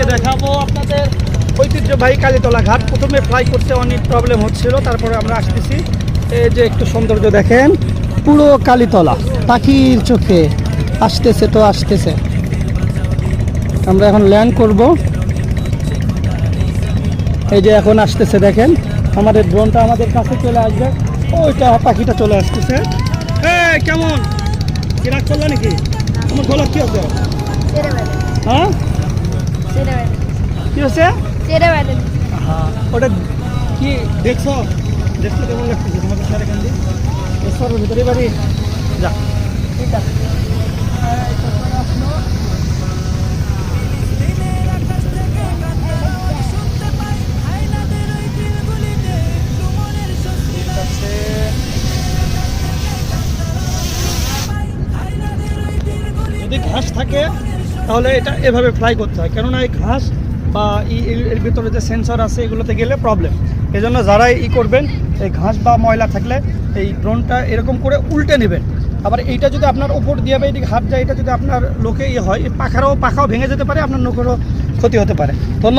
আজকে দেখাবো আপনাদের ঐতিহ্যবাহী কালীতলা ঘাট। প্রথমে ফ্লাই করতে অনেক প্রবলেম হচ্ছিল, তারপরে আমরা আসতেছি। এই যে একটু সৌন্দর্য দেখেন, পুরো কালীতলা পাখির চোখে আসতেছে তো আসতেছে। আমরা এখন ল্যান্ড করব। এই যে এখন আসতেছে, দেখেন আমাদের ড্রোনটা আমাদের কাছে চলে আসবে। ওইটা পাখিটা চলে আসতেছে। এই কেমন কি রাগ করলো নাকি? আমার গলা কি আছে? হ্যাঁ কি হচ্ছে? হ্যাঁ ওটা কি দেখছো? দেখতে কেমন লাগতেছে তোমাদের সারা এখান দিয়ে? সর ভিতরে বাড়ি যা, ঠিক আছে। যদি ঘাস থাকে তাহলে এটা এভাবে ফ্লাই করতে হয়, কেননা এই ঘাস বা এর ভিতরে যে সেন্সর আছে এগুলোতে গেলে প্রবলেম। এই জন্য যারাই করবেন, এই ঘাস বা ময়লা থাকলে এই ড্রোনটা এরকম করে উল্টে নেবেন। আবার এইটা যদি আপনার উপর দিয়ে বা এদিকে হাত যায়, এটা যদি আপনার লোকে হয়, এই পাখাও ভেঙে যেতে পারে, আপনার নখেরও ক্ষতি হতে পারে। ধন্যবাদ।